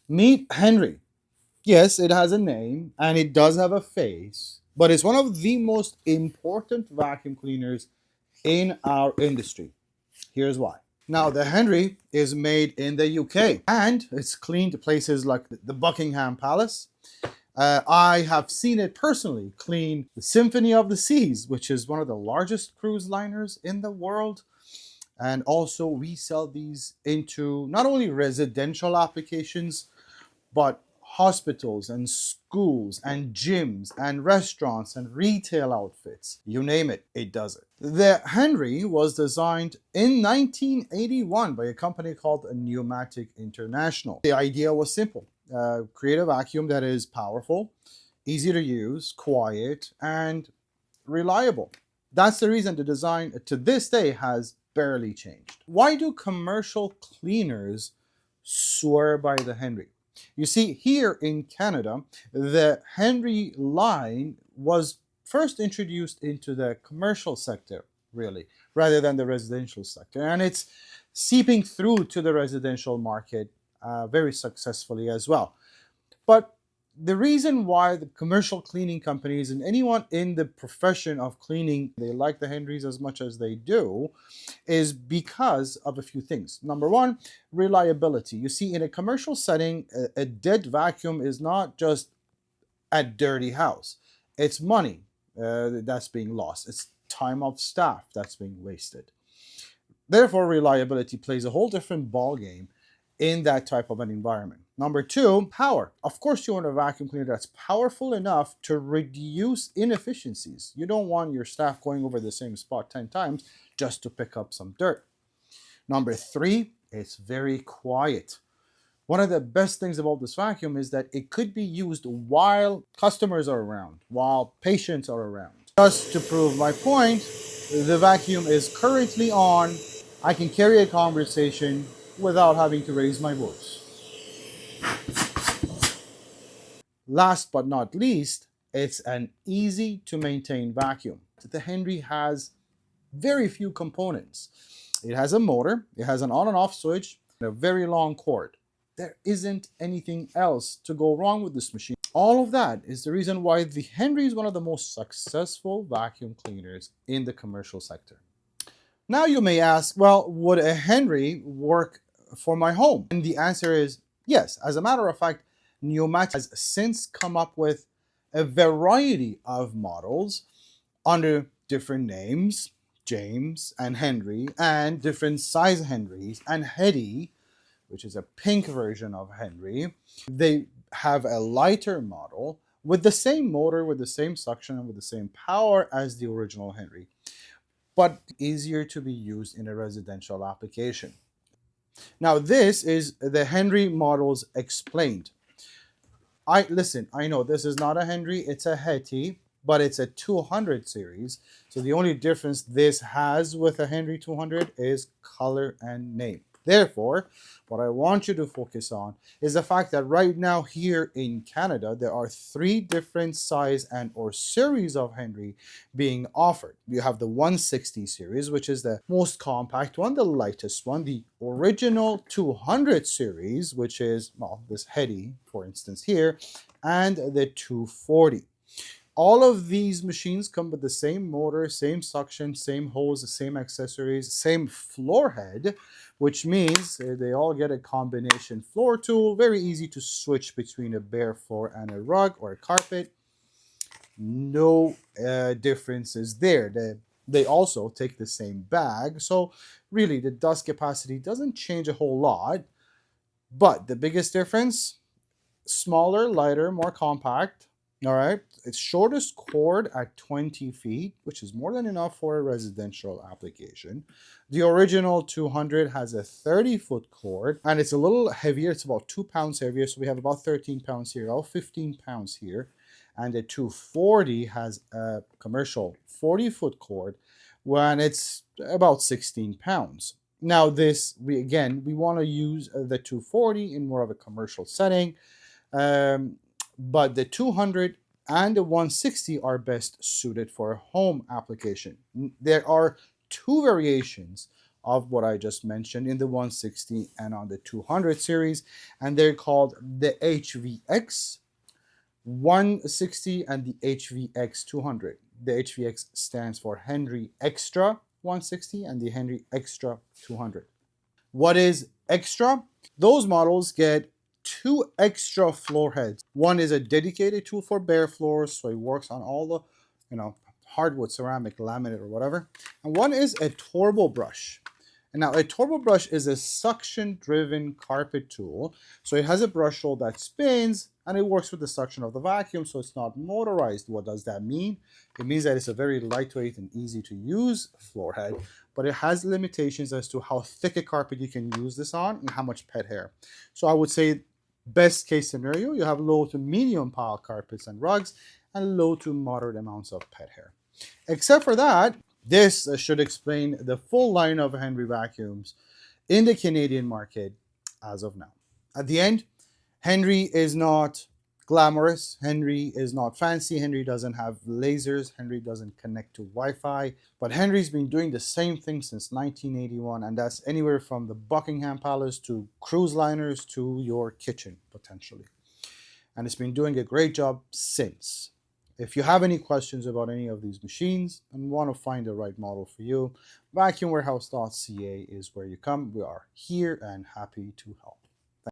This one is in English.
Meet Henry. Yes, it has a name and it does have a face, but it's one of the most important vacuum cleaners in our industry. Here's why. Now, the Henry is made in the UK and it's cleaned places like the Buckingham Palace. I have seen it personally clean the Symphony of the Seas, which is one of the largest cruise liners in the world. And also, we sell these into not only residential applications, but hospitals and schools and gyms and restaurants and retail outfits. You name it, it does it. The Henry was designed in 1981 by a company called Pneumatic International. The idea was simple. Create a vacuum that is powerful, easy to use, quiet, and reliable. That's the reason the design to this day has barely changed. Why do commercial cleaners swear by the Henry? You see, here in Canada, the Henry line was first introduced into the commercial sector, really, rather than the residential sector. And it's seeping through to the residential market very successfully as well. But the reason why the commercial cleaning companies and anyone in the profession of cleaning, they like the Henrys as much as they do, is because of a few things. Number one, reliability. You see, in a commercial setting, a dead vacuum is not just a dirty house. It's money that's being lost. It's time of staff that's being wasted. Therefore, reliability plays a whole different ball game in that type of an environment. Number two, power. Of course, you want a vacuum cleaner that's powerful enough to reduce inefficiencies. You don't want your staff going over the same spot 10 times just to pick up some dirt. Number three, it's very quiet. One of the best things about this vacuum is that it could be used while customers are around, while patients are around. Just to prove my point, the vacuum is currently on. I can carry a conversation without having to raise my voice. Last but not least, it's an easy to maintain vacuum. The Henry has very few components. It has a motor, it has an on and off switch, and a very long cord. There isn't anything else to go wrong with this machine. All of that is the reason why the Henry is one of the most successful vacuum cleaners in the commercial sector. Now you may ask, well, would a Henry work for my home? And the answer is yes. As a matter of fact, Pneumatic has since come up with a variety of models under different names, James and Henry, and different size Henrys, and Hetty, which is a pink version of Henry. They have a lighter model with the same motor, with the same suction, and with the same power as the original Henry, but easier to be used in a residential application. Now, this is the Henry models explained. I know this is not a Henry, it's a Hetty, but it's a 200 series. So the only difference this has with a Henry 200 is color and name. Therefore, what I want you to focus on is the fact that right now here in Canada, there are three different size and or series of Henry being offered. You have the 160 series, which is the most compact one, the lightest one, the original 200 series, which is, well, this Hetty, for instance here, and the 240. All of these machines come with the same motor, same suction, same hose, same accessories, same floor head, which means they all get a combination floor tool. Very easy to switch between a bare floor and a rug or a carpet. No differences there. They also take the same bag. So really the dust capacity doesn't change a whole lot. But the biggest difference, smaller, lighter, more compact. All right, its shortest cord at 20 feet, which is more than enough for a residential application. The original 200 has a 30-foot cord, and it's a little heavier. It's about 2 pounds heavier, so we have about 13 pounds here, about 15 pounds here. And the 240 has a commercial 40-foot cord, when it's about 16 pounds. Now this, we want to use the 240 in more of a commercial setting. But the 200 and the 160 are best suited for a home application. There are two variations of what I just mentioned in the 160 and on the 200 series, and they're called the HVX 160 and the HVX 200. The HVX stands for Henry Xtra 160 and the Henry Xtra 200. What is Xtra? Those models get two extra floor heads. One is a dedicated tool for bare floors, so it works on all the, hardwood, ceramic, laminate, or whatever. And one is a turbo brush. And now a turbo brush is a suction-driven carpet tool. So it has a brush roll that spins and it works with the suction of the vacuum, so it's not motorized. What does that mean? It means that it's a very lightweight and easy to use floor head, but it has limitations as to how thick a carpet you can use this on and how much pet hair. So I would say best case scenario, you have low to medium pile carpets and rugs and low to moderate amounts of pet hair. Except for that, this should explain the full line of Henry vacuums in the Canadian market as of now. At the end, Henry is not glamorous. Henry is not fancy. Henry doesn't have lasers. Henry doesn't connect to Wi-Fi. But Henry's been doing the same thing since 1981, and that's anywhere from the Buckingham Palace to cruise liners to your kitchen, potentially. And it's been doing a great job since. If you have any questions about any of these machines and want to find the right model for you, vacuumwarehouse.ca is where you come. We are here and happy to help.